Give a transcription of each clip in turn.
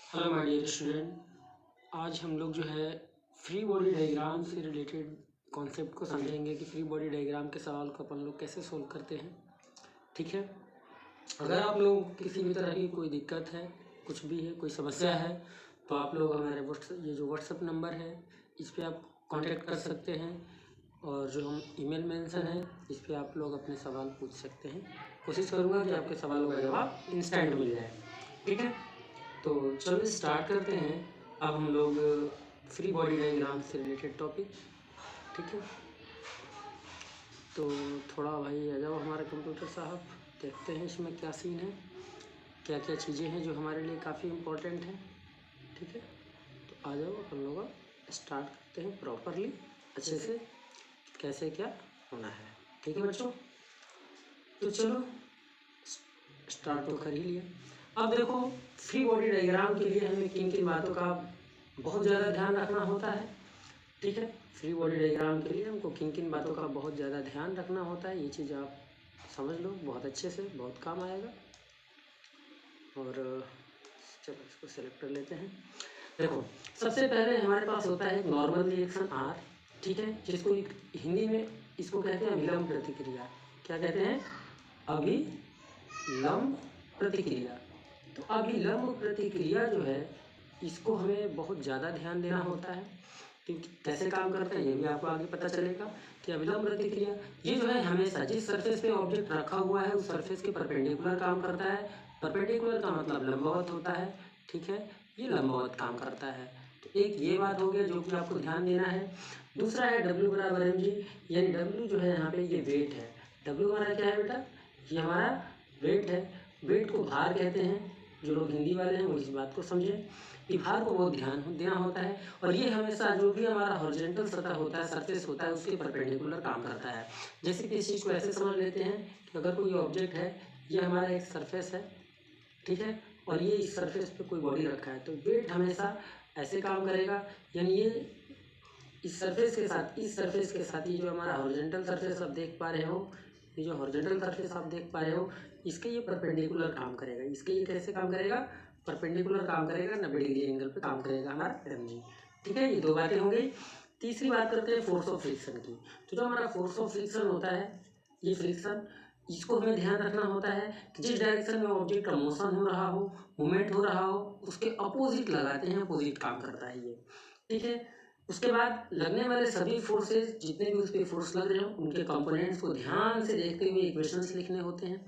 Hello my dear student, आज हम लोग जो है फ्री बॉडी डायग्राम से रिलेटेड कॉन्सेप्ट को समझेंगे कि फ्री बॉडी डायग्राम के सवाल को अपन लोग कैसे सोल्व करते हैं। ठीक है, अगर आप लोग किसी भी तरह की कोई दिक्कत है, कुछ भी है, कोई समस्या है, तो आप लोग हमारे व्हाट्सएप नंबर है इस पर आप कांटेक्ट कर सकते हैं, और जो हम ईमेल मेंशन है इस पर आप लोग अपने सवाल पूछ सकते हैं। कोशिश करूँगा कि आपके सवालों का जवाब इंस्टेंट मिल जाए। ठीक है, तो चलो स्टार्ट करते हैं। अब हम लोग फ्री बॉडी डायग्राम से रिलेटेड टॉपिक। ठीक है, तो थोड़ा भाई आ जाओ हमारे कंप्यूटर साहब, देखते हैं इसमें क्या सीन है, क्या क्या चीज़ें हैं जो हमारे लिए काफ़ी इम्पोर्टेंट हैं। ठीक है, तो आ जाओ अपन लोग स्टार्ट करते हैं प्रॉपरली, अच्छे से कैसे क्या होना है। ठीक है बच्चों, तो चलो स्टार्ट तो कर ही लिया। अब देखो, फ्री बॉडी डायग्राम के लिए हमें किन किन बातों का बहुत ज़्यादा ध्यान रखना होता है। ठीक है, फ्री बॉडी डायग्राम के लिए हमको किन किन बातों का बहुत ज़्यादा ध्यान रखना होता है, ये चीज़ आप समझ लो, बहुत अच्छे से, बहुत काम आएगा। और चलो इसको सेलेक्ट कर लेते हैं। देखो, सबसे पहले हमारे पास होता है नॉर्मल रिएक्शन आर। ठीक है, जिसको हिंदी में इसको कहते हैं अभिलंब प्रतिक्रिया। क्या कहते हैं? अभिलंब प्रतिक्रिया। तो अभिलंब प्रतिक्रिया जो है, इसको हमें बहुत ज़्यादा ध्यान देना होता है, क्योंकि कैसे काम करता है ये भी आपको आगे पता चलेगा। कि अभिलंब प्रतिक्रिया ये जो है हमेशा जिस सरफेस पे ऑब्जेक्ट रखा हुआ है उस सरफेस के परपेंडिकुलर काम करता है। परपेंडिकुलर का मतलब लंबवत होता है। ठीक है, ये लंबवत काम करता है। तो एक ये बात हो गया जो कि आपको ध्यान देना है। दूसरा है W बराबर mg, यानी W जो है यहाँ पे ये वेट है। W हमारा क्या है बेटा? ये हमारा वेट है। वेट को भार कहते हैं। जो लोग हिंदी वाले हैं वो इस बात को समझें कि भार को बहुत ध्यान देना होता है, और ये हमेशा जो भी हमारा हॉरिजॉन्टल सतह होता है, सरफेस होता है, उसके परपेंडिकुलर काम करता है। जैसे कि इस चीज़ को ऐसे समझ लेते हैं कि अगर कोई ऑब्जेक्ट है, ये हमारा एक सरफेस है, ठीक है, और ये इस सरफेस पे कोई बॉडी रखा है, तो वेट हमेशा ऐसे काम करेगा, यानी ये इस सरफेस के साथ ये जो हमारा हॉरिजॉन्टल सरफेस आप देख पा रहे हो, ये जो हॉरिजॉन्टल सरफेस आप देख पा रहे हो, इसके ये परपेंडिकुलर काम करेगा। इसके ये कैसे काम करेगा? परपेंडिकुलर काम करेगा, 90 डिग्री एंगल पे काम करेगा हमारा mg। ठीक है, ये दो बातें हो गई। तीसरी बात करते हैं फोर्स ऑफ फ्रिक्शन की। तो जो हमारा फोर्स ऑफ फ्रिक्शन होता है, ये फ्रिक्शन, इसको हमें ध्यान रखना होता है कि जिस डायरेक्शन में ऑब्जेक्ट का मोशन हो रहा हो, मूवमेंट हो रहा हो, उसके अपोजिट लगाते हैं, अपोजिट काम करता है ये। ठीक है, उसके बाद लगने वाले सभी फोर्सेस, जितने भी उस पर फोर्स लग रहे हो, उनके कंपोनेंट्स को ध्यान से देखते हुए इक्वेशंस लिखने होते हैं।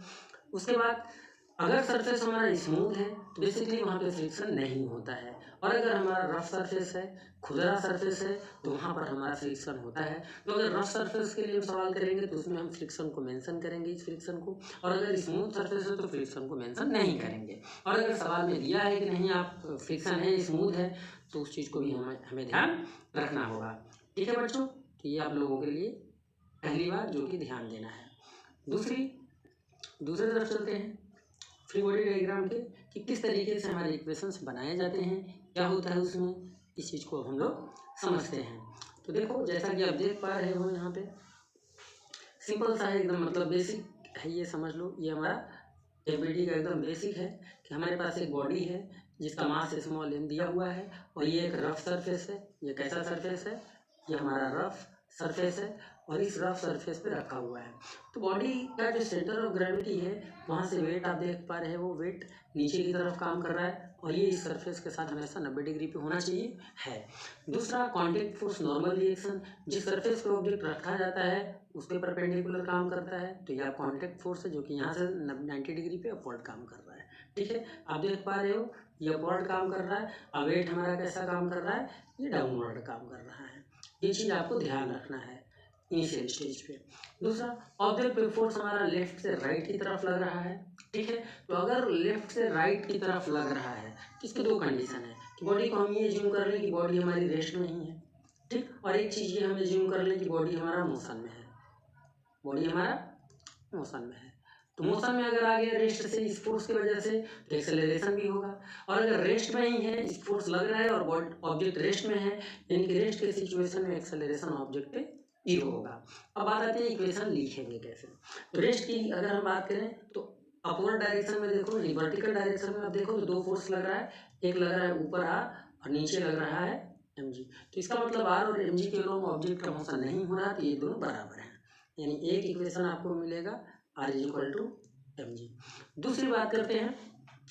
उसके बाद अगर सरफेस हमारा स्मूथ है तो बेसिकली वहाँ पे फ्रिक्शन नहीं होता है, और अगर हमारा रफ सरफेस है, खुरदरा सरफेस है, तो वहाँ पर हमारा फ्रिक्शन होता है। तो अगर रफ सरफेस के लिए हम सवाल करेंगे तो उसमें हम फ्रिक्शन को मेंशन करेंगे, इस फ्रिक्शन को, और अगर स्मूथ सरफेस है तो फ्रिक्शन को मेंशन नहीं करेंगे। और अगर सवाल में दिया है कि नहीं आप फ्रिक्शन है, स्मूथ है, तो उस चीज़ को भी हमें ध्यान रखना होगा। ठीक है बच्चों, तो ये आप लोगों के लिए पहली बात जो कि ध्यान देना है। दूसरी तरफ चलते हैं फ्री बॉडी डायग्राम के, कि किस तरीके से हमारे इक्वेशंस बनाए जाते हैं, क्या होता है उसमें, इस चीज़ को हम लोग समझते हैं। तो देखो, जैसा कि आप देख पा रहे हो यहाँ पे सिंपल सा है एकदम, मतलब बेसिक है, ये समझ लो, ये हमारा एबीडी का एकदम बेसिक है कि हमारे पास एक बॉडी है जिसका मास स्मॉल m दिया हुआ है, और ये एक रफ सरफेस है। ये कैसा सरफेस है? ये हमारा रफ सरफेस है, और इस रफ सरफेस पे रखा हुआ है। तो बॉडी का जो सेंटर ऑफ ग्रेविटी है, वहाँ से वेट आप देख पा रहे हो, वो वेट नीचे की तरफ काम कर रहा है, और ये इस सरफेस के साथ हमेशा 90 डिग्री पे होना चाहिए है। दूसरा, कॉन्टैक्ट फोर्स नॉर्मल रिएक्शन, जिस सरफेस पे ऑब्जेक्ट रखा जाता है उसके परपेंडिकुलर काम करता है, तो यह कॉन्टैक्ट फोर्स है जो कि यहाँ से 90 डिग्री पे अपवर्ड काम कर रहा है। ठीक है, आप देख पा रहे हो ये अपवर्ड काम कर रहा है, और वेट हमारा कैसा काम कर रहा है? ये डाउनवर्ड काम कर रहा है। ये चीज़ आपको ध्यान रखना है इनिशियल स्टेज पे। दूसरा, ऑब्जेक्ट पे फोर्स हमारा लेफ्ट से राइट की तरफ लग रहा है। ठीक है, तो अगर लेफ्ट से राइट की तरफ लग रहा है तो इसके दो कंडीशन है कि बॉडी को हम ये ज्यूम कर लें कि बॉडी हमारी रेस्ट में ही है, ठीक, और एक चीज़ ये हमें ज्यूम कर लें कि बॉडी हमारा मोशन में है, बॉडी हमारा मोशन में है। तो मोशन में अगर आ गया रेस्ट से, इस फोर्स की वजह से, तो एक्सेलरेशन भी होगा, और अगर रेस्ट में ही है, इस फोर्स लग रहा है और ऑब्जेक्ट रेस्ट में है, यानी कि रेस्ट के सिचुएशन में एक्सेलरेशन ऑब्जेक्ट पे 0 होगा। अब बात आती है इक्वेशन लिखेंगे कैसे। तो रेस्ट की अगर हम बात करें तो अपवर्ड डायरेक्शन में देखो, वर्टिकल डायरेक्शन में आप देखो तो दो फोर्स लग रहा है, एक लग रहा है ऊपर आर और नीचे लग रहा है mg। तो इसका मतलब आर और mg के अलोंग ऑब्जेक्ट का मोशन नहीं हो रहा, तो ये दोनों बराबर हैं, यानी एक इक्वेशन आपको मिलेगा R is equal to mg। दूसरी बात करते हैं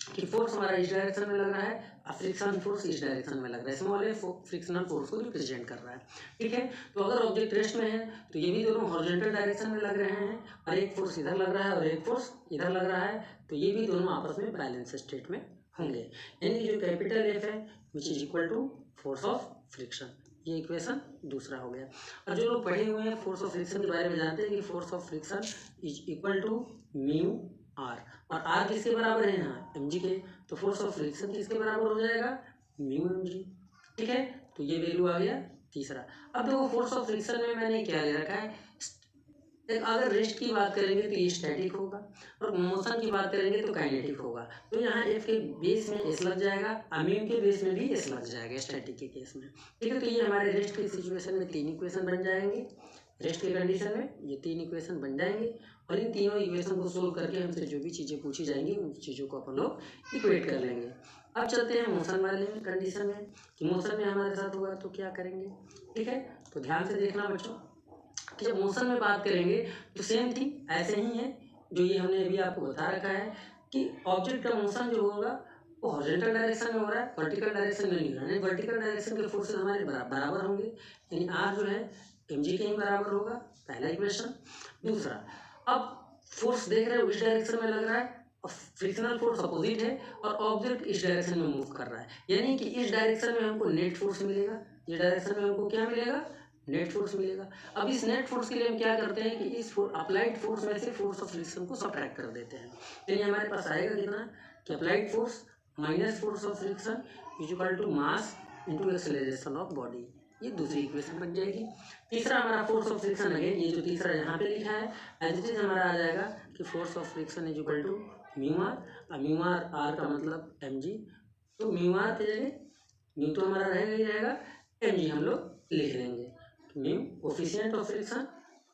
कि फोर्स हमारा इस डायरेक्शन में लग रहा है और फ्रिक्शन फोर्स इस डायरेक्शन में लग रहा है, स्मॉल ए फ्रिक्शनल फोर्स को रिप्रेजेंट कर रहा है, ठीक है। तो अगर ऑब्जेक्ट रेस्ट में है तो ये भी दोनों हॉरिजॉन्टल डायरेक्शन में लग रहे हैं और एक फोर्स इधर लग रहा है और एक फोर्स इधर लग रहा है, तो ये भी दोनों आपस में बैलेंस स्टेट में होंगे, यानी जो कैपिटल एफ है which is equal to force of friction, ये इक्वेशन दूसरा हो गया। और जो लोग पढ़े हुए हैं फोर्स ऑफ फ्रिक्शन के बारे में जानते हैं कि force of friction is equal to mu R, और आर किसके बराबर है यहाँ mg के, तो फोर्स ऑफ फ्रिक्शन किसके बराबर हो जाएगा म्यू mg, ठीक है। तो ये वैल्यू आ गया तीसरा। अब देखो फोर्स ऑफ फ्रिक्शन में मैंने क्या ले रखा है, अगर रेस्ट की बात करेंगे तो ये स्टैटिक होगा और मोशन की बात करेंगे तो काइनेटिक होगा। तो यहाँ एफ के बेस में एस लग जाएगा, म्यू के बेस में भी एस लग जाएगा स्टैटिक के केस में, ठीक है। तो ये हमारे रेस्ट की सिचुएशन में तीन इक्वेशन बन जाएंगे, रेस्ट के कंडीशन में ये तीन इक्वेशन बन जाएंगे और इन तीनों इक्वेशन को सोल्व करके हमसे जो भी चीज़ें पूछी जाएंगी उन चीज़ों को अपन लोग इक्वेट कर लेंगे। अब चलते हैं मोशन वाले कंडीशन में कि मोशन में हमारे साथ होगा तो क्या करेंगे, ठीक है। तो ध्यान से देखना बच्चों कि जब मोशन में बात करेंगे तो सेम थिंग ऐसे ही है जो ये हमने अभी आपको बता रखा है कि ऑब्जेक्ट का मोशन जो होगा वो हॉरिजॉन्टल डायरेक्शन में हो रहा है, वर्टिकल डायरेक्शन में नहीं हो रहा है। वर्टिकल डायरेक्शन के फोर्सेस हमारे बराबर होंगे, यानी आर जो है mg के ही बराबर होगा, पहला इक्वेशन। दूसरा, अब फोर्स देख रहे हो इस डायरेक्शन में लग रहा है और फ्रिक्शनल फोर्स अपोजिट है और ऑब्जेक्ट इस डायरेक्शन में मूव कर रहा है, यानी कि इस डायरेक्शन में हमको नेट फोर्स मिलेगा, इस डायरेक्शन में हमको क्या मिलेगा नेट फोर्स मिलेगा। अब इस नेट फोर्स के लिए हम क्या करते हैं कि इस अप्लाइड फोर्स में से फोर्स ऑफ फ्रिक्शन को सब्ट्रैक्ट कर देते हैं, यानी हमारे पास आएगा कितना कि applied force minus force of friction is equal to mass into acceleration of body, ये दूसरी इक्वेशन बन जाएगी। तीसरा हमारा फोर्स ऑफ फ्रिक्शन अगेन ये जो तीसरा यहाँ पे लिखा है एज इट इज हमारा आ जाएगा कि force of friction is equal to mu R, और म्यू आर का मतलब mg, तो म्यू आर के जगह म्यू तो हमारा रहेगा ही रहेगा, mg हम लोग लिख लेंगे, mu coefficient of friction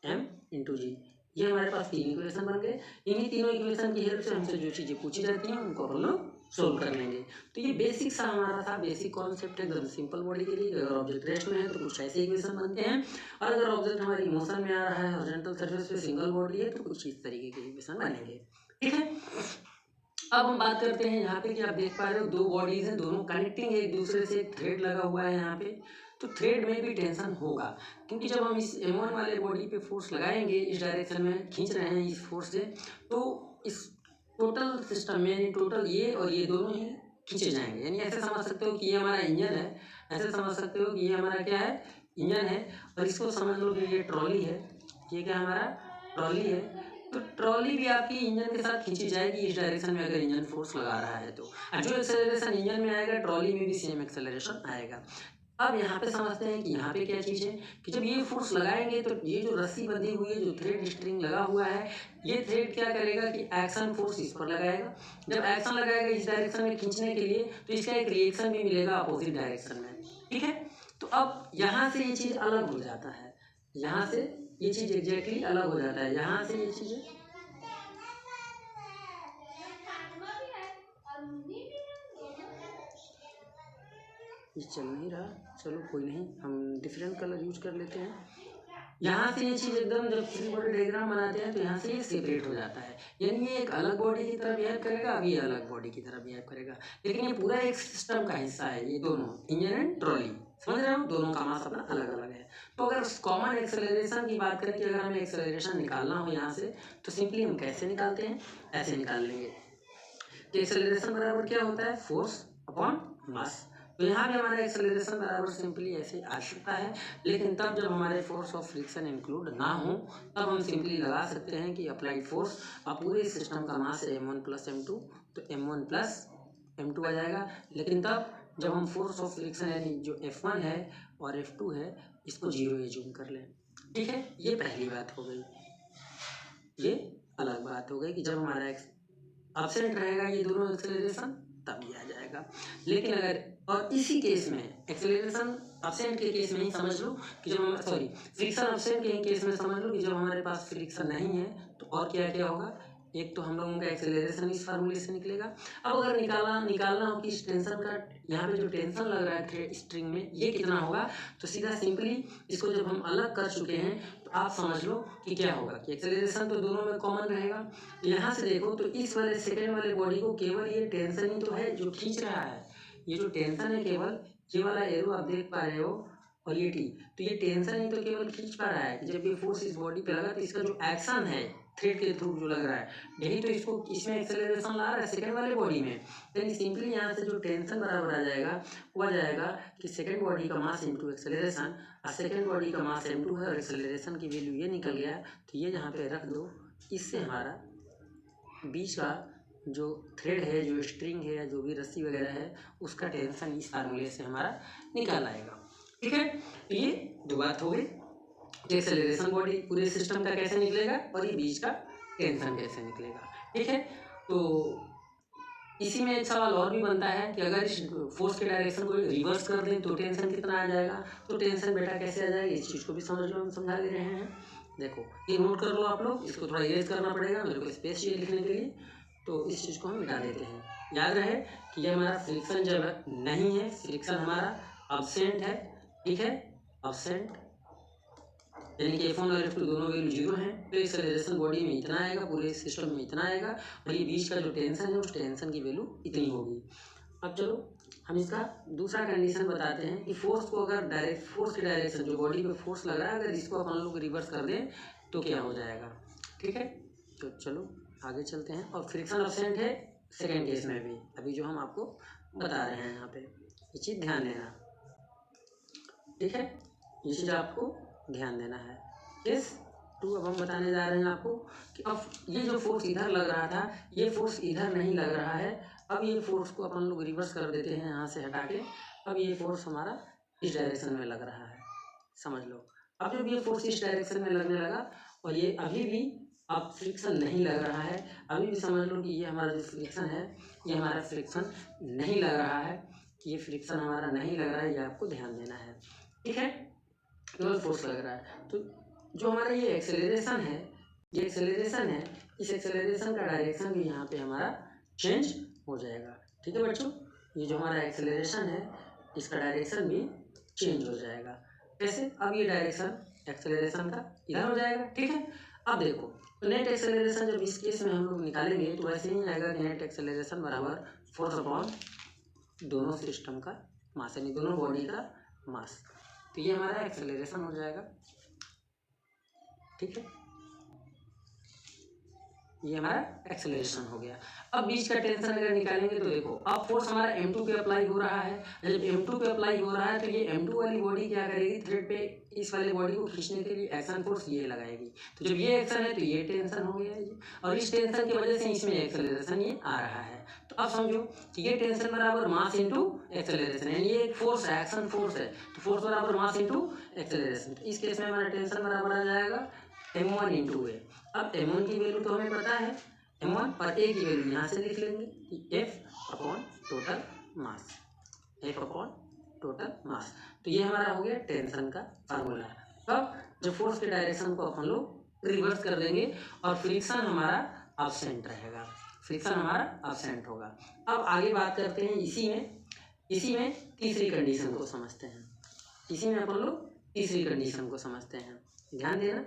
m into g. ये हमारे पास तीन इक्वेशन बन गए, इन्हीं तीनों इक्वेशन की हेल्प से हमसे जो चीज़ें पूछी जाती हैं उनको हम लोग सोल्व कर लेंगे। तो ये बेसिक सा हमारा था, बेसिक कॉन्सेप्ट है एकदम सिंपल बॉडी के लिए। अगर ऑब्जेक्ट रेस्ट में है तो कुछ ऐसे इक्वेशन बनते हैं, और अगर ऑब्जेक्ट हमारी मोशन में आ रहा है हॉरिजॉन्टल सरफेस पे सिंगल बॉडी है तो कुछ इस तरीके के इक्वेशन बनेंगे, ठीक है। अब हम बात करते हैं यहाँ पे कि आप देख पा रहे हो दो बॉडीज हैं, दोनों कनेक्टिंग है एक दूसरे से, एक थ्रेड लगा हुआ है यहाँ पे, तो थ्रेड में भी टेंशन होगा क्योंकि जब हम इस M1 वाले बॉडी पे फोर्स लगाएंगे इस डायरेक्शन में खींच रहे हैं इस फोर्स से, तो इस टोटल सिस्टम में यानी टोटल ये और ये दोनों ही खींचे जाएंगे, यानी ऐसे समझ सकते हो कि ये हमारा इंजन है, ऐसे समझ सकते हो कि ये हमारा क्या है इंजन है, और इसको समझ लो कि ये ट्रॉली है, ये क्या हमारा ट्रॉली है, तो ट्रॉली भी आपकी इंजन के साथ खींची जाएगी इस डायरेक्शन में अगर इंजन फोर्स लगा रहा है तो, जो एक्सेलरेशन इंजन में आएगा ट्रॉली में भी सेम एक्सेलरेशन आएगा। अब यहाँ पे समझते हैं कि यहाँ पे क्या चीज़ है कि जब ये फोर्स लगाएंगे तो ये जो रस्सी बंधी हुई है, जो थ्रेड स्ट्रिंग लगा हुआ है, ये थ्रेड क्या करेगा कि एक्शन फोर्स इस पर लगाएगा, जब एक्शन लगाएगा इस डायरेक्शन में खींचने के लिए तो इसका एक रिएक्शन भी मिलेगा अपोजिट डायरेक्शन में, ठीक है। तो अब यहाँ से ये चीज़ अलग हो जाता है, यहाँ से ये चीज़ एग्जैक्टली अलग हो जाता है, यहाँ से ये चीज़ें ये चल नहीं रहा, चलो कोई नहीं, हम डिफरेंट कलर यूज कर लेते हैं। यहाँ से ये चीज़ एकदम जब फ्री बॉडी डायग्राम बनाते हैं तो यहाँ से ये सेपरेट हो जाता है, यानी ये एक अलग बॉडी की तरह बिहेव करेगा, अभी ये अलग बॉडी की तरह बिहेव करेगा, लेकिन ये पूरा एक सिस्टम का हिस्सा है, ये दोनों इंजन एंड ट्रॉली, समझ रहे हो, दोनों का मास अपना अलग अलग है। तो अगर कॉमन एक्सेलरेशन की बात करें कि अगर हमें एक्सेलरेशन निकालना हो यहाँ से तो सिंपली हम कैसे निकालते हैं, ऐसे निकाल लेंगे कि एक्सेलरेशन बराबर क्या होता है फोर्स अपॉन मास, तो यहाँ भी हमारा एक्सेलरेशन बराबर सिंपली ऐसे आ सकता है, लेकिन तब जब हमारे फोर्स ऑफ फ्रिक्शन इंक्लूड ना हो तब हम सिंपली लगा सकते हैं कि अप्लाइड फोर्स, अब पूरे सिस्टम का मास है m1 प्लस m2, तो m1 प्लस m2 आ जाएगा, लेकिन तब जब हम फोर्स ऑफ फ्रिक्शन यानी जो F1 है और F2 है इसको 0 एज्यूम कर लें, ठीक है। ये पहली बात हो गई, ये अलग बात हो गई कि जब हमारा एब्सेंट रहेगा ये दोनों एक्सेलरेशन तब ये आ जाएगा, लेकिन अगर और इसी केस में एक्सेलरेशन एब्सेंट के केस में ही समझ लो कि जब हम फ्रिक्शन एब्सेंट के केस में समझ लो कि जब हमारे पास फ्रिक्शन नहीं है तो और क्या क्या होगा, एक तो हम लोगों का एक्सेलरेशन इस फार्मूले से निकलेगा। अब अगर निकालना हो कि इस टेंशन का, यहाँ पे जो टेंशन लग रहा है थ्रेड स्ट्रिंग में, ये कितना होगा, तो सीधा सिंपली इसको जब हम अलग कर चुके हैं तो आप समझ लो कि क्या होगा कि एक्सेलरेशन तो दोनों में कॉमन रहेगा। तो यहाँ से देखो तो इस वाले सेकेंड वाले बॉडी को केवल ये टेंशन ही तो है जो खींच रहा है। ये जो टेंशन है केवल ये वाला एरो आप देख पा रहे हो और ये टी, तो ये टेंशन ही तो केवल खींच पा रहा है कि जब ये फोर्स इस बॉडी पे लगा तो इसका जो एक्शन है थ्रेड के थ्रू जो लग रहा है, यही तो इसको इसमें एक्सेलरेशन ला रहा है सेकंड वाले बॉडी में। यानी सिंपली यहाँ से जो टेंशन बराबर आ जाएगा वो आ जाएगा कि सेकंड बॉडी का मास इनटू एक्सेलरेशन, और सेकंड बॉडी का मास m2 है और एक्सेलरेशन की वैल्यू ये निकल गया, तो ये यहाँ पे रख दो। इससे हमारा बीच का जो थ्रेड है, जो स्ट्रिंग है या जो भी रस्सी वगैरह है, उसका टेंशन इस फार्मूले से हमारा निकाल आएगा। ठीक है, तो ये दो बात हो गई, एक्सेलरेशन बॉडी पूरे सिस्टम का कैसे निकलेगा और ये बीच का टेंशन कैसे निकलेगा। ठीक है, तो इसी में एक सवाल और भी बनता है कि अगर इस फोर्स के डायरेक्शन को रिवर्स कर दें तो टेंशन कितना आ जाएगा। तो टेंशन बेटा कैसे आ जाएगा, इस चीज़ को भी समझ लो, हम समझा दे रहे हैं। देखो ये नोट कर लो आप लोग, इसको थोड़ा इरेज करना पड़ेगा, मेरे को स्पेस चाहिए लिखने के लिए, तो इस चीज़ को हम मिटा देते हैं। याद रहे कि ये हमारा फ्रिक्शन जब नहीं है, फ्रिक्शन हमारा अब्सेंट है। ठीक है, अब्सेंट यानी कि F1 और F2 दोनों वैल्यू 0 हैं, तो एक्सेलरेशन बॉडी में इतना आएगा, पूरे सिस्टम में इतना आएगा, और ये बीच का जो टेंशन है उस टेंशन की वैल्यू इतनी होगी। अब चलो हम इसका दूसरा कंडीशन बताते हैं कि फोर्स को अगर डायरेक्ट फोर्स की डायरेक्शन जो बॉडी पे फोर्स लग रहा है, अगर इसको अपन लोग रिवर्स कर दें तो क्या हो जाएगा। ठीक है, तो चलो आगे चलते हैं। और फ्रिक्शन अब्सेंट है सेकेंड केस में भी, अभी जो हम आपको बता रहे हैं यहाँ पे, ये चीज़ ध्यान देना। ठीक है, ये चीज़ आपको ध्यान देना है। केस 2 अब हम बताने जा रहे हैं आपको कि अब ये जो फोर्स इधर लग रहा था, ये फोर्स इधर नहीं लग रहा है। अब ये फोर्स को अपन लोग रिवर्स कर देते हैं यहाँ से हटा के। अब ये फोर्स हमारा इस डायरेक्शन में लग रहा है, समझ लो। अब जब ये फोर्स इस डायरेक्शन में लगने लगा और ये अभी भी अब फ्रिक्शन नहीं लग रहा है, अभी भी समझ लो कि ये हमारा जो फ्रिक्शन है, ये हमारा फ्रिक्शन नहीं लग रहा है, ये फ्रिक्शन हमारा नहीं लग रहा है, ये आपको ध्यान देना है। ठीक है, केवल फोर्स लग रहा है। तो जो हमारा ये एक्सेलरेशन है, ये एक्सेलरेशन है, इस एक्सेलरेशन का डायरेक्शन भी यहाँ पे हमारा चेंज हो जाएगा। ठीक है बच्चों, ये जो हमारा एक्सेलरेशन है इसका डायरेक्शन भी चेंज हो जाएगा। कैसे, अब ये डायरेक्शन एक्सेलरेशन का इधर हो जाएगा। ठीक है, अब देखो तो नेट एक्सेलरेशन जब इस केस में हम लोग निकालेंगे तो वैसे ही आएगा कि नेट एक्सेलरेशन बराबर फोर्स अपॉन दोनों सिस्टम का मास, यानी दोनों बॉडी का मास। तो ये हमारा एक्सेलरेशन हो जाएगा। ठीक है, ये हमारा एक्सेलरेशन हो गया। अब बीच का टेंशन अगर निकालेंगे तो देखो अब फोर्स हमारा m2 पे अप्लाई हो रहा है। जब m2 पे अप्लाई हो रहा है तो ये m2 वाली बॉडी क्या करेगी, थ्रेड पे इस वाले बॉडी को खींचने के लिए एक्शन फोर्स ये लगाएगी। तो जब ये एक्शन है तो ये टेंशन हो गया ये, और इस टेंशन की वजह से इसमें एक्सेलरेशन ये आ रहा है। तो अब समझो कि ये टेंशन बराबर मास इंटू एक्सेलरेशन, यानी ये एक फोर्स है, एक्शन फोर्स है, तो फोर्स बराबर मास इंटू एक्सेलरेशन। तो इस केस में हमारा टेंशन बराबर आ जाएगा m1 इंटू ए। अब m1 की वैल्यू तो हमें पता है, m1 और a की वैल्यू यहाँ से लिख लेंगे कि F upon total mass, F upon total mass. तो ये हमारा हो गया टेंशन का फार्मूला। अब जब फोर्स के डायरेक्शन को अपन लोग रिवर्स कर देंगे और फ्रिक्शन हमारा अब्सेंट रहेगा, फ्रिक्शन हमारा अब्सेंट होगा। अब आगे बात करते हैं इसी में तीसरी कंडीशन को समझते हैं। इसी में अपन लोग तीसरी कंडीशन को समझते हैं, ध्यान देना।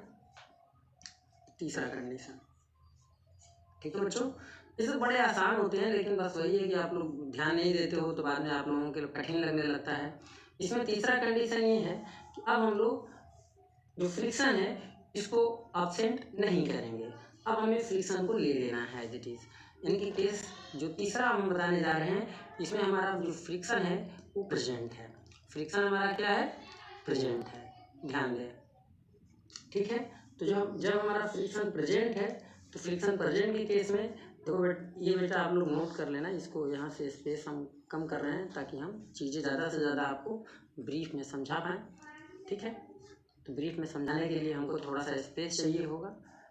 तीसरा कंडीशन, ठीक है बच्चों, ये तो बड़े आसान होते हैं, लेकिन बस वही है कि आप लोग ध्यान नहीं देते हो तो बाद में आप लोगों के लिए कठिन लगने लगता है। इसमें तीसरा कंडीशन ये है कि अब हम लोग जो फ्रिक्शन है इसको अब्सेंट नहीं करेंगे, अब हमें फ्रिक्शन को ले लेना है एज इट इज़। यानी कि केस जो तीसरा हम बताने जा रहे हैं इसमें हमारा जो फ्रिक्शन है वो प्रेजेंट है। फ्रिक्शन हमारा क्या है, प्रेजेंट है, ध्यान दें। ठीक है, तो जब हमारा फ्रिक्शन प्रेजेंट है तो फ्रिक्शन प्रेजेंट के केस में देखो ये बेटा आप लोग नोट कर लेना, इसको यहाँ से स्पेस हम कम कर रहे हैं ताकि हम चीज़ें ज़्यादा से ज़्यादा आपको ब्रीफ में समझा पाएँ। ठीक है, तो ब्रीफ में समझाने के लिए हमको थोड़ा सा स्पेस चाहिए होगा,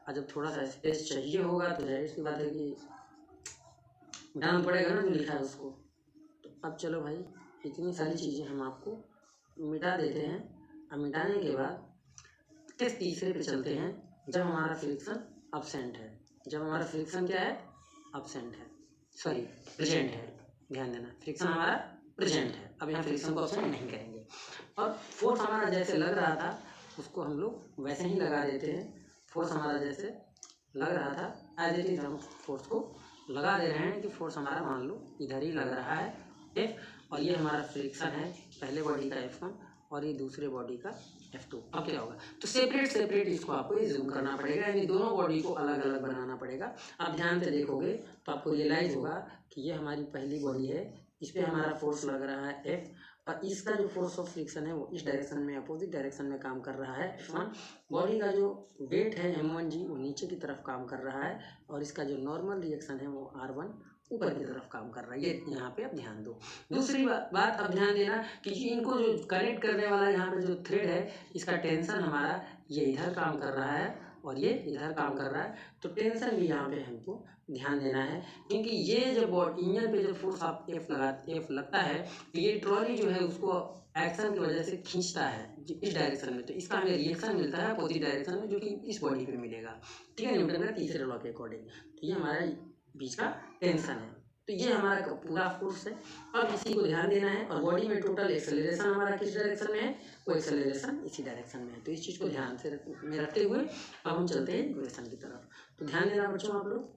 और जब थोड़ा सा स्पेस चाहिए होगा तो जाहिर सी बात है कि मिटाना पड़ेगा ना जो लिखा है उसको। तो अब चलो भाई इतनी सारी चीज़ें हम आपको मिटा देते हैं, और मिटाने के बाद किस तीसरे पे चलते हैं जब हमारा फ्रिक्शन अब्सेंट है। जब हमारा फ्रिक्शन क्या है, एब्सेंट है, सॉरी प्रेजेंट है, ध्यान देना फ्रिक्शन हमारा प्रेजेंट है। अब यहाँ फ्रिक्शन को एब्सेंट नहीं करेंगे। और फोर्स हमारा जैसे लग रहा था उसको हम लोग वैसे ही लगा देते हैं। फोर्स हमारा जैसे लग रहा था एज इट इज हम फोर्स को लगा दे रहे हैं कि फोर्स हमारा मान लो इधर ही लग रहा है F, और ये हमारा फ्रिक्शन है पहले बॉडी का F1 और ये दूसरे बॉडी का F2। अब क्या होगा, तो सेपरेट इसको आपको जूम करना पड़ेगा, यानी दोनों बॉडी को अलग अलग बनाना पड़ेगा। आप ध्यान से देखोगे तो आपको रियलाइज होगा कि ये हमारी पहली बॉडी है, इस पर हमारा फोर्स लग रहा है F, और इसका जो फोर्स ऑफ फ्रिक्शन है वो इस डायरेक्शन में, अपोजिट डायरेक्शन में काम कर रहा है F1। बॉडी का जो वेट है M1G वो नीचे की तरफ काम कर रहा है, और इसका जो नॉर्मल रिएक्शन है वो R1 ऊपर की तरफ काम कर रहा है। ये यहाँ पे आप ध्यान दो। दूसरी बात अब ध्यान देना कि इनको जो कनेक्ट करने वाला यहाँ पे जो थ्रेड है इसका टेंशन हमारा ये इधर काम कर रहा है और ये इधर काम कर रहा है, तो टेंशन भी यहाँ पे हमको ध्यान देना है, क्योंकि ये जब इंजन पे जब फोर्स आप F लगता है तो ये ट्रॉली जो है उसको एक्शन की वजह से खींचता है इस डायरेक्शन में, तो इसका हमें रिएक्शन मिलता है अपोजिट डायरेक्शन में जो कि इस बॉडी पे मिलेगा। ठीक है, न्यूटन का तीसरे लॉ के अकॉर्डिंग। तो ये हमारा बीच का टेंशन है, तो ये हमारा पूरा फोर्स है। अब इसी को ध्यान देना है, और बॉडी में टोटल एक्सेलरेशन हमारा किस डायरेक्शन में है, वो एक्सेलरेशन इसी डायरेक्शन में है। तो इस चीज़ को ध्यान से में रखते हुए अब हम चलते हैं इक्वेशन की तरफ। तो ध्यान देना बच्चों, आप लोग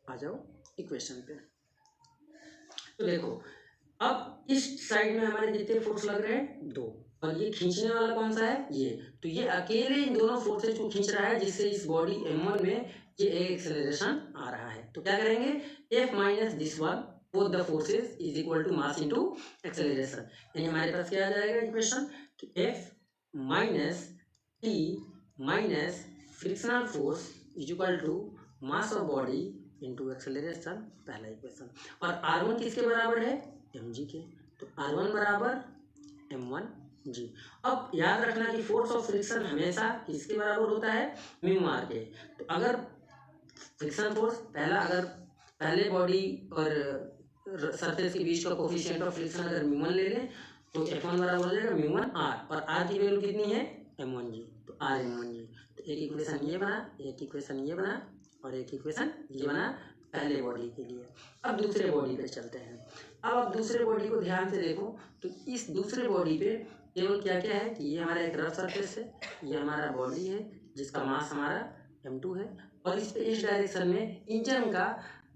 आ जाओ इक्वेशन पे। तो देखो अब इस साइड में हमारे जितने फोर्स लग रहे हैं 2, और ये खींचने वाला कौन सा है, ये, तो ये अकेले इन दोनों फोर्सेज को खींच रहा है, जिससे इस बॉडी M1 में ये एक्सेलरेशन आ रहा है। तो क्या करेंगे, F minus this one both the forces is equal to mass into acceleration, यानी हमारे पास क्या आ जाएगा इक्वेशन कि F minus T minus frictional force is equal to mass of body into acceleration, पहला इक्वेशन। और R1 किसके बराबर है, mg के, तो R1 बराबर m1g। अब याद रखना कि फोर्स ऑफ फ्रिक्शन हमेशा किसके बराबर होता है, म्यू आर के। तो अगर फ्रिक्शन फोर्स अगर पहले बॉडी और सरफेस के बीच का कोफिशिएंट ऑफ फ्रिक्शन अगर म्यू1 ले लें तो F1 बराबर हो जाएगा म्यू1r, और r की वैल्यू कितनी है m1g, तो r m1g। तो एक इक्वेशन ये बना, एक इक्वेशन ये बना, और एक इक्वेशन ये बना पहले बॉडी के लिए। अब दूसरे बॉडी पे चलते हैं। अब आप दूसरे बॉडी को ध्यान से देखो, तो इस दूसरे बॉडी पे केवल क्या क्या है कि ये हमारा एक रफ सरफेस है, ये हमारा बॉडी है जिसका मास हमारा m2 है, और इस डायरेक्शन में इंजन का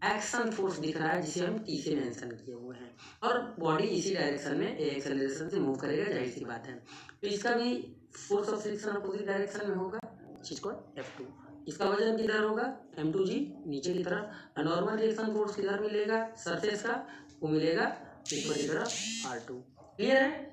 एक्शन फोर्स दिख रहा है जिसे हम T से मेंशन किए हुए हैं, और बॉडी इसी डायरेक्शन में एक्सेलरेशन से मूव करेगा, जाहिर सी बात है। तो इसका भी force of friction opposite direction में होगा, जिसको F2। इसका वजन किधर होगा, m2g नीचे की तरफ, नॉर्मल रिएक्शन फोर्स किधर मिलेगा, सरफेस का, वो मिलेगा ऊपर की तरफ R2। क्लियर है।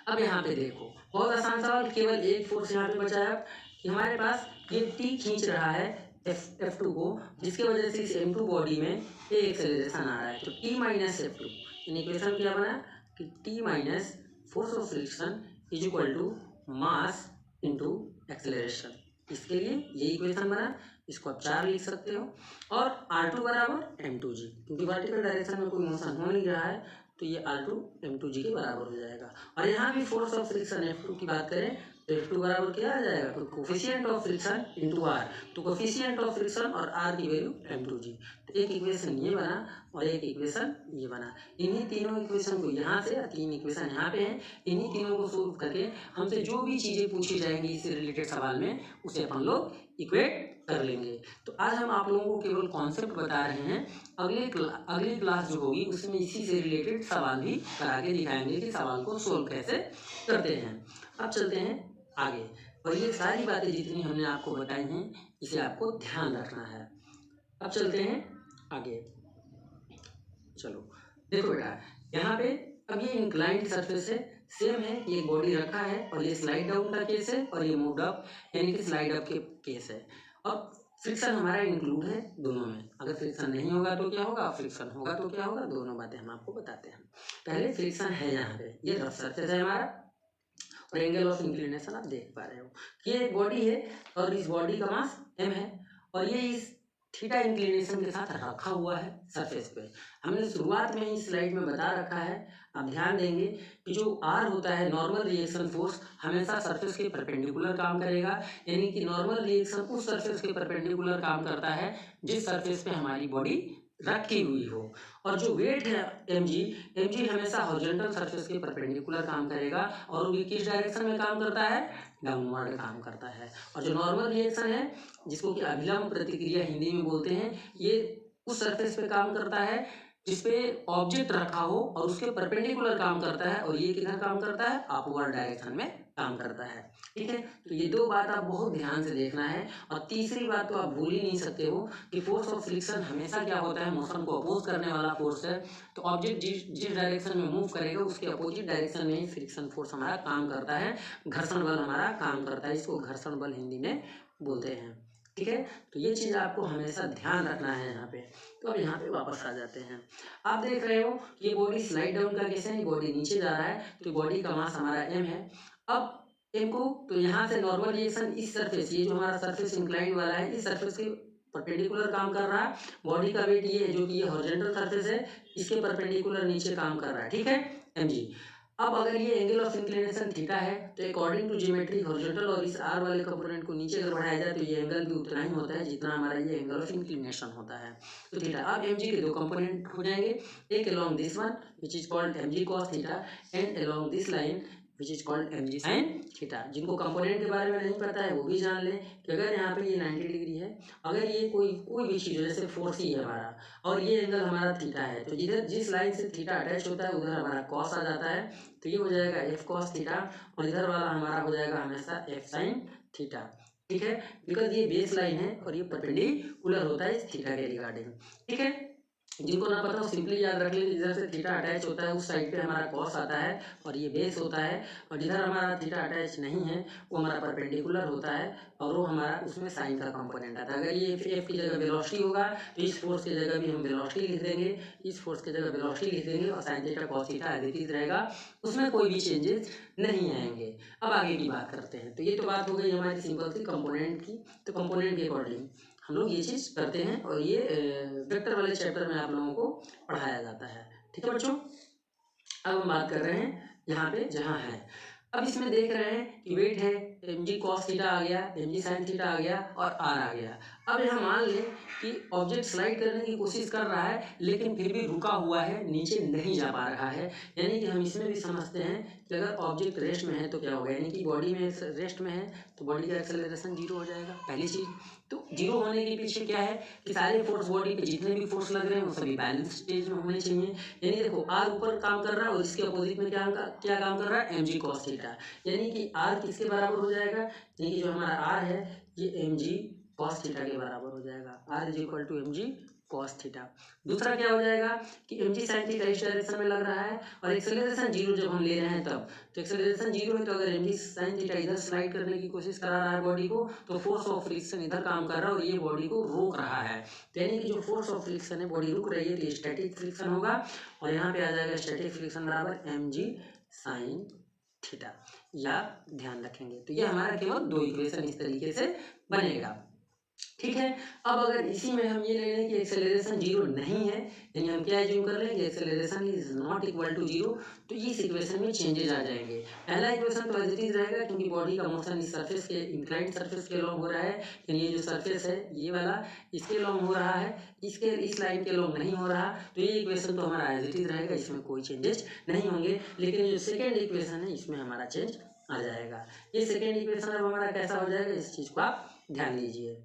अब यहाँ पे देखो बहुत आसान सवाल, केवल एक फोर्स यहाँ पे बचा है कि हमारे पास ये T खींच रहा है F2 को, जिसके वजह से इस M2 बॉडी में ये एक्सेलरेशन आ रहा है। तो T minus F2, in equation क्या बना कि T minus force of friction is equal to mass into acceleration. इसके लिए ये इक्वेशन बना, इसको आप 4 लिख सकते हो, और R2 बराबर m2g, क्योंकि वर्टिकल डायरेक्शन में कोई मोशन हो नहीं रहा है तो ये R2 m2g के बराबर हो जाएगा। और यहाँ भी फोर्स ऑफ फ्रिक्शन F2 की बात करें तो F2 बराबर क्या आ जाएगा, तो coefficient of friction into R, तो कोफिशिएंट ऑफ फ्रिक्शन और R की वैल्यू m2g। तो एक इक्वेशन ये बना और एक इक्वेशन ये बना। इन्हीं तीनों इक्वेशन को यहाँ से, 3 इक्वेशन यहाँ पे हैं, इन्हीं तीनों को सोल्व करके हमसे जो भी चीज़ें पूछी जाएंगी इससे रिलेटेड सवाल में उसे अपन लोग इक्वेट कर लेंगे। तो आज हम आप लोगों को केवल कॉन्सेप्ट बता रहे हैं, अगली क्लास जो होगी उसमें इसी से रिलेटेड सवाल भी करा के दिखाएंगे कि सवाल को सोल्व कैसे करते हैं। अब चलते हैं आगे, और ये सारी बातें जितनी हमने आपको बताई हैं इसे आपको ध्यान रखना है। अब चलते हैं आगे। चलो देखो बेटा, यहाँ पे अब ये इंक्लाइंड सरफेस है, सेम है, ये बॉडी रखा है और ये स्लाइड डाउन का केस है और ये मूव अप यानी कि स्लाइड अप के केस है। अब फ्रिक्शन हमारा इंक्लूड है दोनों में, अगर फ्रिक्शन नहीं होगा तो क्या होगा, फ्रिक्शन होगा तो क्या होगा, दोनों बातें हम आपको बताते हैं। पहले फ्रिक्शन है, यहाँ पे ये रफ सरफेस है हमारा, और एंगल ऑफ इंक्लिनेशन आप देख पा रहे हो, ये एक बॉडी है और इस बॉडी का मास m है, और ये इस थीटा इंक्लिनेशन के साथ रखा हुआ है सरफेस पे। हमने शुरुआत में ही स्लाइड में बता रखा है, आप ध्यान देंगे कि जो आर होता है नॉर्मल रिएक्शन फोर्स हमेशा सरफेस के परपेंडिकुलर काम करेगा, यानी कि नॉर्मल रिएक्शन उस सरफेस के परपेंडिकुलर काम करता है जिस सरफेस पे हमारी बॉडी रखी हुई हो। और जो वेट है mg हमेशा हॉरिजॉन्टल सरफेस के परपेंडिकुलर काम करेगा और वो भी किस डायरेक्शन में काम करता है, डाउनवर्ड काम करता है। और जो नॉर्मल रिएक्शन है जिसको कि अभिलंब प्रतिक्रिया हिंदी में बोलते हैं, ये उस सरफेस पे काम करता है जिसपे ऑब्जेक्ट रखा हो और उसके परपेंडिकुलर काम करता है, और ये किधर काम करता है, अपवर्ड डायरेक्शन में काम करता है। ठीक है, तो ये दो बात आप बहुत ध्यान से देखना है। और तीसरी बात तो आप भूल ही नहीं सकते हो कि फोर्स ऑफ फ्रिक्शन हमेशा क्या होता है, मोशन को अपोज करने वाला फोर्स है। तो ऑब्जेक्ट जिस डायरेक्शन में मूव करेगा उसके अपोजिट डायरेक्शन में ही फ्रिक्शन फोर्स हमारा काम करता है, घर्षण बल हमारा काम करता है। इसको घर्षण बल हिंदी में बोलते हैं। ठीक है, तो ये चीज़ आपको हमेशा ध्यान रखना है यहाँ पे। तो अब यहाँ पे वापस आ जाते हैं। आप देख रहे हो कि ये बॉडी स्लाइड डाउन का केस है, ये बॉडी नीचे जा रहा है, तो बॉडी का मास हमारा m है। अब m को तो यहाँ से नॉर्मल रिएक्शन इस सरफेस, ये जो हमारा सरफेस इंक्लाइंड वाला है, इस सरफेस के परपेंडिकुलर काम कर रहा है। बॉडी का वेट ये है जो कि ये हॉरिजॉन्टल सरफेस है, इसके परपेंडिकुलर नीचे काम कर रहा है। ठीक है, mg। अब अगर ये एंगल ऑफ इंक्लिनेशन थीटा है तो अकॉर्डिंग टू ज्योमेट्री हॉरिजॉन्टल और इस आर वाले कंपोनेंट को नीचे अगर बढ़ाया जाए तो ये एंगल भी उतना ही होता है जितना हमारा ये एंगल ऑफ इंक्लिनेशन होता है। तो थीटा, अब mg के दो कंपोनेंट हो जाएंगे, एक along this one which is called mg cos theta and along this line which is called mg sin theta. जिनको कंपोनेंट के बारे में नहीं पता है वो भी जान लें कि अगर यहाँ पे ये 90 डिग्री है, अगर ये कोई भी चीज़ जैसे फोर्स ही है हमारा और ये एंगल हमारा थीटा है, तो जिधर जिस लाइन से थीटा अटैच होता है उधर हमारा कॉस आ जाता है, तो ये हो जाएगा f cos थीटा और इधर वाला हमारा हो जाएगा हमेशा f sin थीटा। ठीक है, बिकॉज ये बेस लाइन है और ये परपेंडिकुलर होता है इस थीटा के रिगार्डिंग। ठीक है, जिनको ना पता हो सिंपली याद रख लें, जिधर से थीटा अटैच होता है उस साइड पे हमारा कॉस आता है और ये बेस होता है, और जिधर हमारा थीटा अटैच नहीं है वो हमारा परपेंडिकुलर होता है और वो हमारा उसमें साइन का कंपोनेंट आता है। अगर ये एफ की जगह वेलोसिटी होगा तो इस फोर्स की जगह भी हम वेलोसिटी लिख देंगे, इस फोर्स की जगह वेलोसिटी लिख देंगे और sine theta cos theta as it is रहेगा, उसमें कोई भी चेंजेस नहीं आएंगे। अब आगे की बात करते हैं। तो ये तो बात हो गई हमारी सिंपल सी कंपोनेंट की। तो कंपोनेंट के अकॉर्डिंग हम लोग ये चीज़ करते हैं और ये वेक्टर वाले चैप्टर में आप लोगों को पढ़ाया जाता है। ठीक है बच्चों, अब हम बात कर रहे हैं यहाँ पे जहाँ है। अब इसमें देख रहे हैं कि वेट है mg cos थीटा आ गया, mg sin थीटा आ गया और r आ गया। अब यहाँ मान लें कि ऑब्जेक्ट स्लाइड करने की कोशिश कर रहा है लेकिन फिर भी रुका हुआ है, नीचे नहीं जा पा रहा है, यानी कि हम इसमें भी समझते हैं कि अगर ऑब्जेक्ट रेस्ट में है तो क्या होगा, यानी कि बॉडी में रेस्ट में है तो बॉडी का एक्सेलरेशन जीरो हो जाएगा, पहली चीज़। तो जीरो होने के पीछे क्या है कि सारे फोर्स बॉडी पे जितने भी फोर्स लग रहे हैं वो सभी बैलेंस स्टेज में होने चाहिए। यानी देखो आर ऊपर काम कर रहा है और इसके अपोजिट में क्या काम कर रहा है, mg cos थीटा, यानी कि आर किसके बराबर हो जाएगा, यानी कि जो हमारा आर है ये mg cos थीटा के बराबर हो जाएगा, R is equal to mg cos theta. दूसरा क्या हो जाएगा कि mg sin थीटा इस डायरेक्शन में लग रहा है और एक्सेलरेशन जीरो जब हम ले रहे हैं तब, तो एक्सेलरेशन जीरो है तो अगर mg sin थीटा इधर स्लाइड करने की कोशिश करा रहा है बॉडी को तो फोर्स ऑफ फ्रिक्शन इधर काम कर रहा है और ये बॉडी को रोक रहा है। तो यानी कि जो फोर्स ऑफ फ्रिक्शन है बॉडी रुक रही है तो स्टैटिक फ्रिक्शन होगा और यहाँ पे आ जाएगा स्टैटिक फ्रिक्शन बराबर mg sin थीटा, या ध्यान रखेंगे। तो ये हमारा केवल दो इक्वेशन इस तरीके से बनेगा। ठीक है, अब अगर इसी में हम ये ले लें कि एक्सेलरेशन जीरो नहीं है, यानी हम क्या एज्यूम कर लें कि acceleration is not equal to zero, तो इस इक्वेशन में चेंजेस आ जाएंगे। पहला इक्वेशन तो एज इट इज रहेगा क्योंकि बॉडी का मोशन इस सरफेस के इंक्लाइंड सरफेस के लॉन्ग हो रहा है, यानी ये जो सरफेस है ये वाला इसके लॉन्ग हो रहा है, इसके इस लाइन के लॉन्ग नहीं हो रहा, तो ये इक्वेशन तो हमारा एज इट इज रहेगा, इसमें कोई चेंजेस नहीं होंगे। लेकिन जो सेकेंड इक्वेशन है इसमें हमारा चेंज आ जाएगा। ये सेकेंड इक्वेशन अब हमारा कैसा हो जाएगा, इस चीज़ को आप ध्यान दीजिए।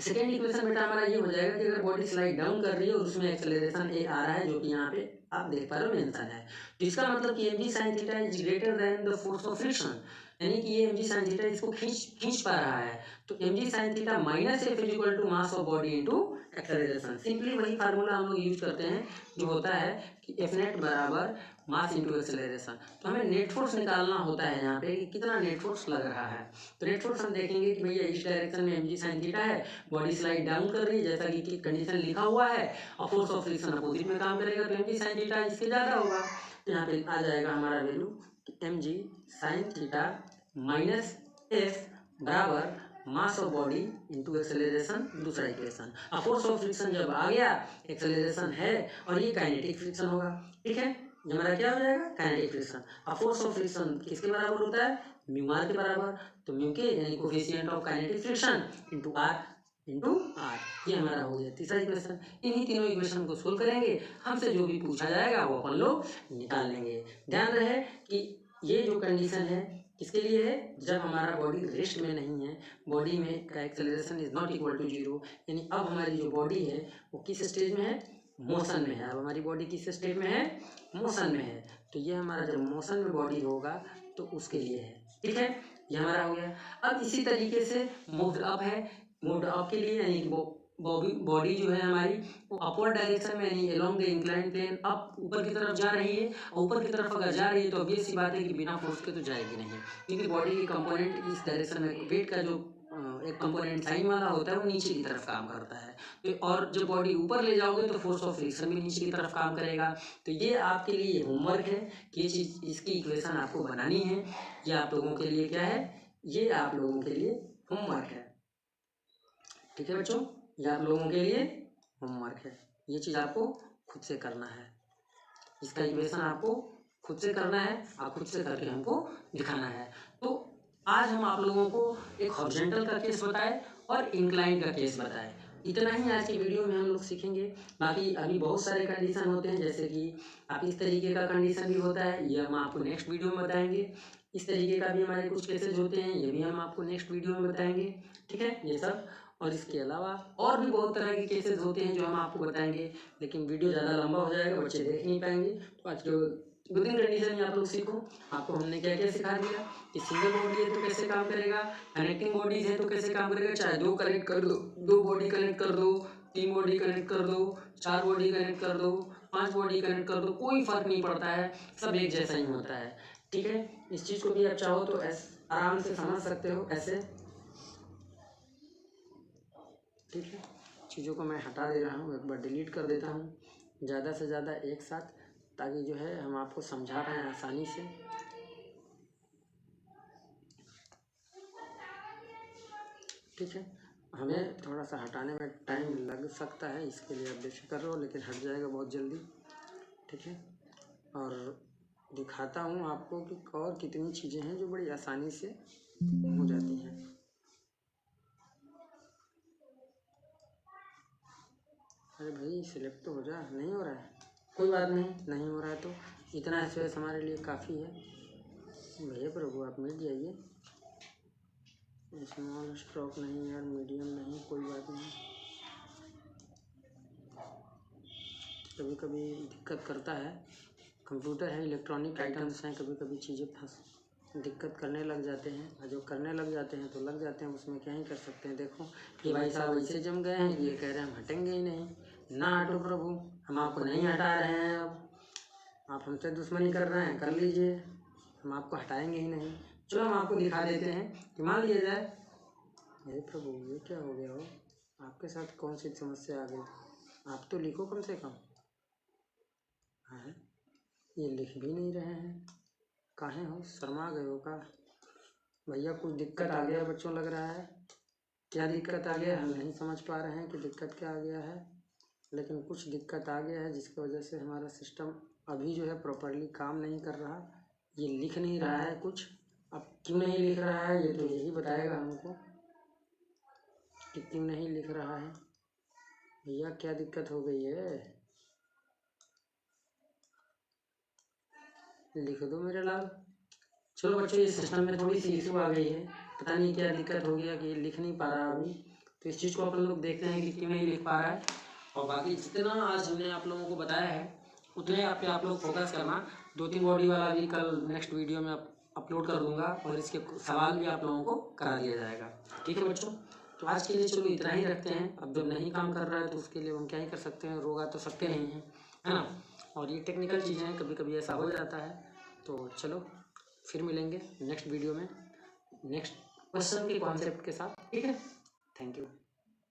सेकेंड इक्वेशन बेटा हमारा ये हो जाएगा कि अगर बॉडी स्लाइड डाउन कर रही है और उसमें एक्सेलरेशन a आ रहा है जो कि यहाँ पे आप देख पा रहे हो मेंशन है, तो इसका मतलब कि mg sin theta is greater than the force of friction, यानी कि ये mg sin थीटा इसको खींच पा रहा है, तो mg sin theta minus f is equal to mass of body into acceleration. Simply वही फार्मूला हम लोग यूज करते हैं जो होता है कि एफ नेट बराबर मास इंटू एक्सेलरेशन। तो हमें नेट फोर्स निकालना होता है यहाँ पे कि कितना नेट फोर्स लग रहा है। तो नेट फोर्स हम देखेंगे कि भैया इस डायरेक्शन में mg sin थीटा है, बॉडी स्लाइड डाउन कर रही है जैसा कि कंडीशन लिखा हुआ है और फोर्स ऑफ फ्रिक्शन अपोजिट में काम करेगा तो mg sin थीटा इससे ज़्यादा होगा। तो यहाँ पे आ जाएगा हमारा value mg sin theta minus f बराबर मास ऑफ बॉडी इनटू एक्सेलरेशन, दूसरा इक्वेशन। अब फोर्स ऑफ फ्रिक्शन जब आ गया, एक्सेलरेशन है और ये काइनेटिक फ्रिक्शन होगा, ठीक है, ये हमारा क्या हो जाएगा, काइनेटिक फ्रिक्शन। अब फोर्स ऑफ फ्रिक्शन किसके बराबर होता है, म्यू आर के बराबर, तो म्यू के यानी coefficient of kinetic friction into R, ये हमारा हो गया तीसरा इक्वेशन। इन्हीं तीनों इक्वेशन को सोल्व करेंगे, हमसे जो भी पूछा जाएगा वो अपन लोग निकाल लेंगे। ध्यान रहे कि ये जो कंडीशन है किसके लिए है, जब हमारा बॉडी रेस्ट में नहीं है, बॉडी में का acceleration is not equal to 0, यानी अब हमारी जो बॉडी है वो किस स्टेज में है, मोशन में है। अब हमारी बॉडी किस स्टेज में है, मोशन में है, तो ये हमारा जब मोशन में बॉडी होगा तो उसके लिए है, ठीक है, ये हमारा हो गया। अब इसी तरीके से मूव्ड अप है, मूव्ड अप के लिए यानी बॉडी जो है हमारी वो अपवर्ड डायरेक्शन में यानी along the incline plane up ऊपर की तरफ जा रही है, और ऊपर की तरफ अगर जा रही है तो ऑब्वियस सी बात है कि बिना फोर्स के तो जाएगी नहीं, क्योंकि बॉडी की कंपोनेंट इस डायरेक्शन में, वेट का जो एक कंपोनेंट साइन वाला होता है वो नीचे की तरफ काम करता है, तो और जब बॉडी ऊपर ले जाओगे तो फोर्स ऑफ फ्रिक्शन भी नीचे की तरफ काम करेगा। तो ये आपके लिए होमवर्क है कि ये चीज़, इसकी इक्वेशन आपको बनानी है, ये आप लोगों के लिए क्या है, ये आप लोगों के लिए होमवर्क है, ठीक है बच्चों, ये आप लोगों के लिए होमवर्क है, ये चीज़ आपको खुद से करना है, इसका इक्वेशन आपको खुद से करना है, आप खुद से करके हमको दिखाना है। तो आज हम आप लोगों को एक हॉरिजॉन्टल का केस बताए और इंक्लाइन का केस बताए, इतना ही आज की वीडियो में हम लोग सीखेंगे। बाकी अभी बहुत सारे कंडीशन होते हैं, जैसे कि आप इस तरीके का कंडीशन भी होता है, ये हम आपको नेक्स्ट वीडियो में बताएंगे। इस तरीके का भी हमारे कुछ केसेज होते हैं, ये भी हम आपको नेक्स्ट वीडियो में बताएंगे, ठीक है, ये सब। और इसके अलावा और भी बहुत तरह के केसेस होते हैं जो हम आपको बताएंगे, लेकिन वीडियो ज़्यादा लंबा हो जाएगा, बच्चे देख नहीं पाएंगे। तो आज जो 2-3 कंडीशन में आप लोग सीखो, आपको हमने क्या क्या सिखा दिया कि सिंगल बॉडी है तो कैसे काम करेगा, कनेक्टिंग बॉडीज है तो कैसे काम करेगा, चाहे 2 कनेक्ट कर दो, 2 बॉडी कनेक्ट कर दो, 3 बॉडी कनेक्ट कर दो, 4 बॉडी कनेक्ट कर दो, 5 बॉडी कनेक्ट कर दो, कोई फर्क नहीं पड़ता है, सब एक जैसा ही होता है, ठीक है। इस चीज़ को भी आप चाहो तो आराम से समझ सकते हो ऐसे, ठीक है। चीज़ों को मैं हटा दे रहा हूँ, एक बार डिलीट कर देता हूँ, ज़्यादा से ज़्यादा एक साथ, ताकि जो है हम आपको समझा पाएँ आसानी से। ठीक है, हमें थोड़ा सा हटाने में टाइम लग सकता है, इसके लिए आप बेफिक्र रहो, लेकिन हट जाएगा बहुत जल्दी, ठीक है। और दिखाता हूँ आपको कि और कितनी चीज़ें हैं जो बड़ी आसानी से हो जाती हैं। अरे भाई सिलेक्ट तो हो जा, नहीं हो रहा है, कोई बात नहीं हो रहा है तो इतना स्पेस हमारे लिए काफ़ी है। भैया प्रभु आप मिट जाइए, स्मॉल स्ट्रोक नहीं यार, मीडियम नहीं, कोई बात नहीं, कभी कभी दिक्कत करता है, कंप्यूटर है, इलेक्ट्रॉनिक आइटम्स हैं, कभी कभी चीज़ें दिक्कत करने लग जाते हैं, और जो करने लग जाते हैं तो लग जाते हैं, उसमें क्या ही कर सकते हैं। देखो ये भाई साहब ऐसे जम गए हैं, ये कह रहे हैं हम हटेंगे ही नहीं, ना हटो प्रभु, हम आपको नहीं हटा रहे हैं, अब आप हमसे दुश्मनी कर रहे हैं, कर लीजिए, हम आपको हटाएंगे ही नहीं। चलो हम आपको दिखा देते हैं कि मान लिया जाए, अरे प्रभु ये क्या हो गया हो, आपके साथ कौन सी समस्या आ गई, आप तो लिखो कम से कम। हाँ ये लिख भी नहीं रहे हैं, काहे हो, शर्मा गए हो का भैया, कुछ दिक्कत आ गया बच्चों लग रहा है, क्या दिक्कत आ गया हम नहीं समझ पा रहे हैं कि दिक्कत क्या आ गया है, लेकिन कुछ दिक्कत आ गया है जिसकी वजह से हमारा सिस्टम अभी जो है प्रॉपरली काम नहीं कर रहा, ये लिख नहीं रहा है कुछ। अब क्यों नहीं लिख रहा है ये तो यही बताएगा हमको कि क्यों नहीं लिख रहा है, भैया क्या दिक्कत हो गई है, लिख दो मेरे लाल। चलो बच्चों ये सिस्टम में थोड़ी सी इशू आ गई है, पता नहीं क्या दिक्कत हो गया कि ये लिख नहीं पा रहा अभी, तो इस चीज़ को अपन लोग देखते हैं कि क्यों नहीं लिख पा रहा है। और बाकी जितना आज हमने आप लोगों को बताया है उतने आप लोग फोकस करना, 2-3 बॉडी वाला भी कल नेक्स्ट वीडियो में अपलोड कर दूंगा, और इसके सवाल भी आप लोगों को करा दिया जाएगा, ठीक है बच्चों। तो आज के लिए चलो इतना ही रखते हैं, अब जब नहीं काम कर रहा है तो उसके लिए हम क्या ही कर सकते हैं, रोगा तो सकते नहीं हैं, है ना, और ये टेक्निकल चीज़ें हैं, कभी कभी ऐसा हो जाता है। तो चलो फिर मिलेंगे नेक्स्ट वीडियो में नेक्स्ट क्वेश्चन के कॉन्सेप्ट के साथ, ठीक है, थैंक यू।